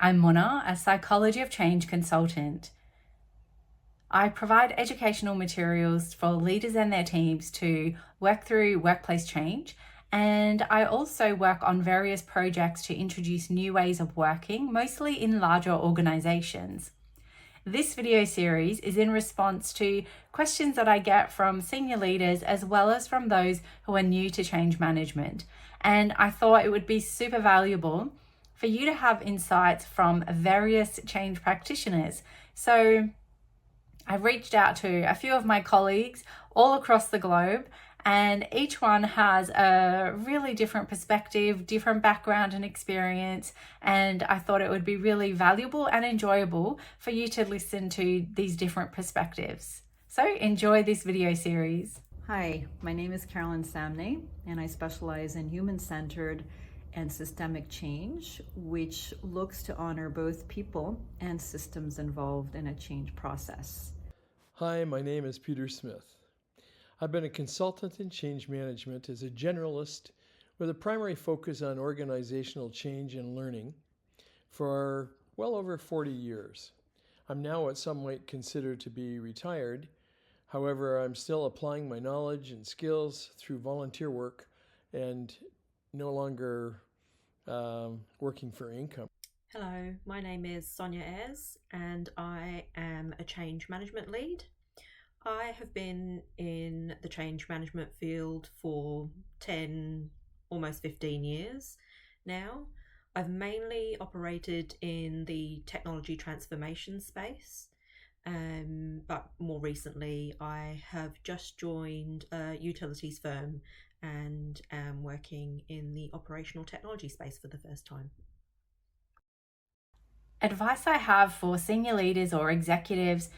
I'm Mona, a Psychology of Change consultant. I provide educational materials for leaders and their teams to work through workplace change, and I also work on various projects to introduce new ways of working, mostly in larger organizations. This video series is in response to questions that I get from senior leaders as well as from those who are new to change management. And I thought it would be super valuable for you to have insights from various change practitioners. So I've reached out to a few of my colleagues all across the globe, and each one has a really different perspective, different background and experience, and I thought it would be really valuable and enjoyable for you to listen to these different perspectives. So enjoy this video series. Hi, my name is Carolyn Samney, and I specialize in human-centered and systemic change, which looks to honor both people and systems involved in a change process. Hi, my name is Peter Smith. I've been a consultant in change management as a generalist with a primary focus on organizational change and learning for well over 40 years. I'm now what some might consider to be retired. However, I'm still applying my knowledge and skills through volunteer work and no longer working for income. Hello, my name is Sonia Ayres and I am a change management lead. I have been in the change management field for 10, almost 15 years now. I've mainly operated in the technology transformation space, but more recently I have just joined a utilities firm and am working in the operational technology space for the first time. Advice I have for senior leaders or executives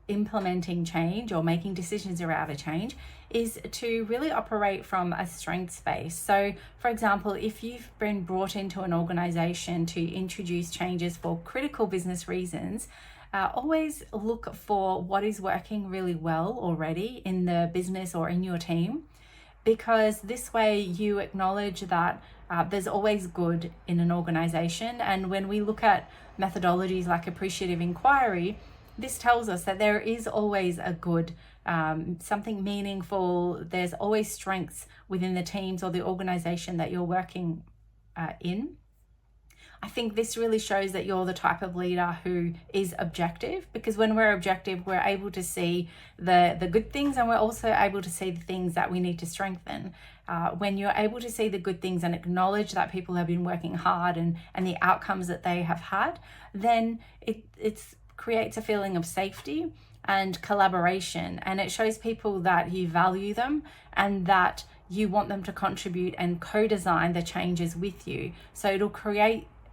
implementing change or making decisions around a change is to really operate from a strength space. So, for example, if you've been brought into an organization to introduce changes for critical business reasons, always look for what is working really well already in the business or in your team, because this way you acknowledge that there's always good in an organization. And when we look at methodologies like appreciative inquiry, this tells us that there is always a good, something meaningful. There's always strengths within the teams or the organization that you're working in. I think this really shows that you're the type of leader who is objective, because when we're objective, we're able to see the good things, and we're also able to see the things that we need to strengthen. When you're able to see the good things and acknowledge that people have been working hard and the outcomes that they have had, then it creates a feeling of safety and collaboration, and it shows people that you value them and that you want them to contribute and co-design the changes with you. So it'll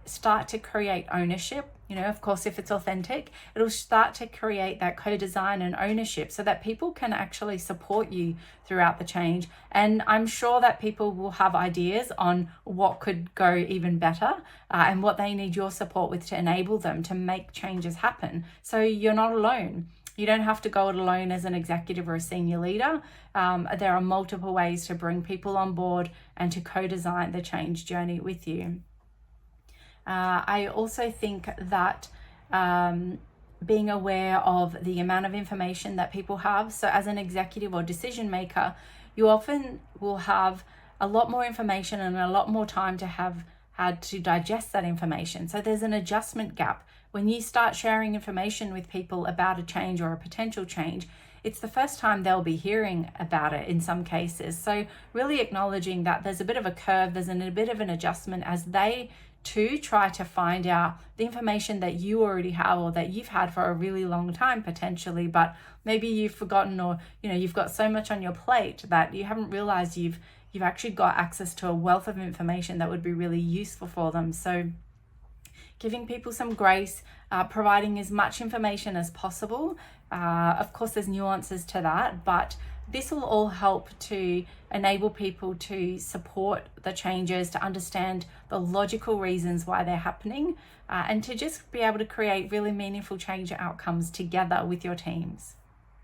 start to create ownership. Of course, if it's authentic, it'll start to create that co-design and ownership so that people can actually support you throughout the change. And I'm sure that people will have ideas on what could go even better and what they need your support with to enable them to make changes happen. So you're not alone. You don't have to go it alone as an executive or a senior leader. There are multiple ways to bring people on board and to co-design the change journey with you. I also think that being aware of the amount of information that people have. So as an executive or decision maker, you often will have a lot more information and a lot more time to have had to digest that information. So there's an adjustment gap. When you start sharing information with people about a change or a potential change, it's the first time they'll be hearing about it in some cases. So really acknowledging that there's a bit of a curve, there's a bit of an adjustment as they to try to find out the information that you already have or that you've had for a really long time potentially, but maybe you've forgotten, or you've got so much on your plate that you haven't realized you've actually got access to a wealth of information that would be really useful for them. So giving people some grace, providing as much information as possible. Of course, there's nuances to that, but this will all help to enable people to support the changes, to understand the logical reasons why they're happening, and to just be able to create really meaningful change outcomes together with your teams.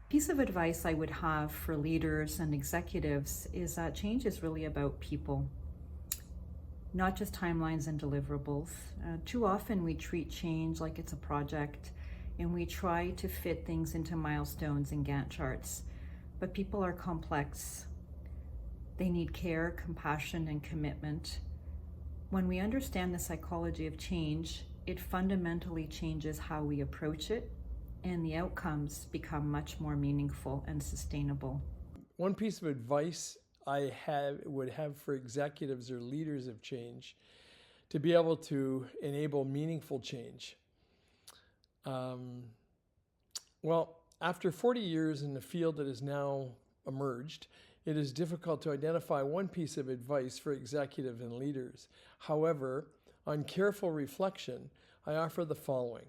Piece of advice I would have for leaders and executives is that change is really about people. not just timelines and deliverables. Too often we treat change like it's a project, and we try to fit things into milestones and Gantt charts. But people are complex. They need care, compassion, and commitment. When we understand the psychology of change, it fundamentally changes how we approach it, and the outcomes become much more meaningful and sustainable. One piece of advice would have for executives or leaders of change to be able to enable meaningful change. Well, after 40 years in the field that has now emerged, it is difficult to identify one piece of advice for executives and leaders. However, on careful reflection, I offer the following.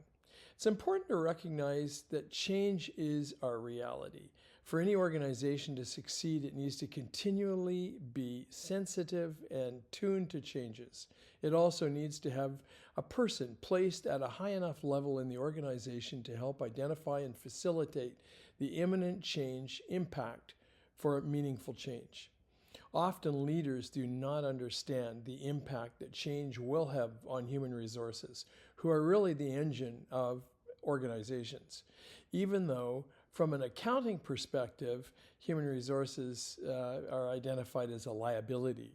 It's important to recognize that change is our reality. For any organization to succeed, it needs to continually be sensitive and tuned to changes. It also needs to have a person placed at a high enough level in the organization to help identify and facilitate the imminent change impact for meaningful change. Often leaders do not understand the impact that change will have on human resources, who are really the engine of organizations. Even though, from an accounting perspective, human resources are identified as a liability.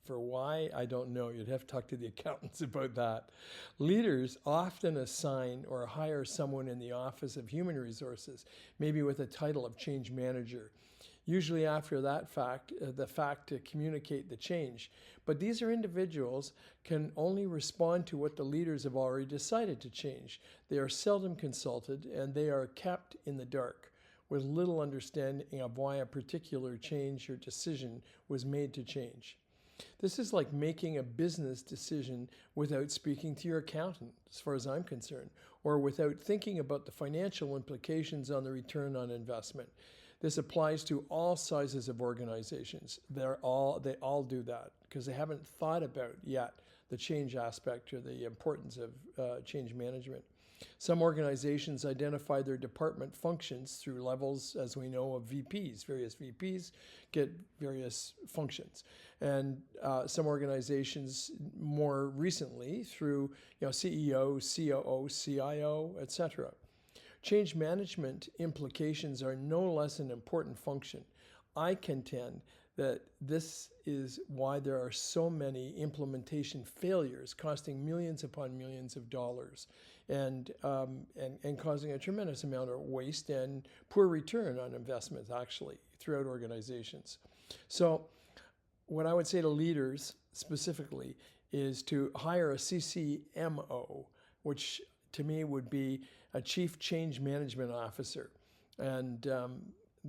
For why, I don't know. You'd have to talk to the accountants about that. Leaders often assign or hire someone in the Office of Human Resources, maybe with a title of change manager, usually after the fact to communicate the change. But these are individuals can only respond to what the leaders have already decided to change. They are seldom consulted, and they are kept in the dark with little understanding of why a particular change or decision was made to change. This is like making a business decision without speaking to your accountant, as far as I'm concerned, or without thinking about the financial implications on the return on investment. This applies to all sizes of organizations. They all do that because they haven't thought about yet the change aspect or the importance of change management. Some organizations identify their department functions through levels, as we know, of VPs. Various VPs get various functions. And some organizations more recently through CEO, COO, CIO, etc. Change management implications are no less an important function. I contend that this is why there are so many implementation failures costing millions upon millions of dollars and causing a tremendous amount of waste and poor return on investment actually throughout organizations. So what I would say to leaders specifically is to hire a CCMO, which to me would be a Chief Change Management Officer. And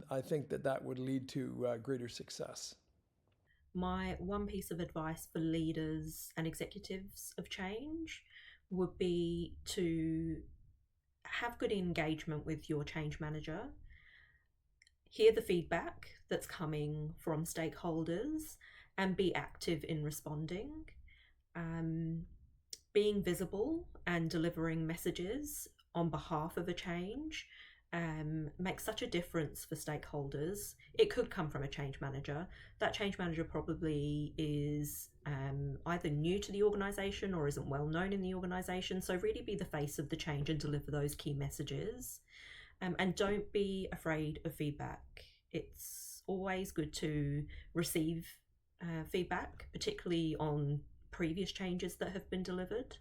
I think that would lead to greater success. My one piece of advice for leaders and executives of change would be to have good engagement with your change manager, hear the feedback that's coming from stakeholders, and be active in responding. Being visible and delivering messages on behalf of a change makes such a difference for stakeholders. It could come from a change manager. That change manager probably is either new to the organisation or isn't well known in the organisation. So really be the face of the change and deliver those key messages. And don't be afraid of feedback. It's always good to receive feedback, particularly on previous changes that have been delivered.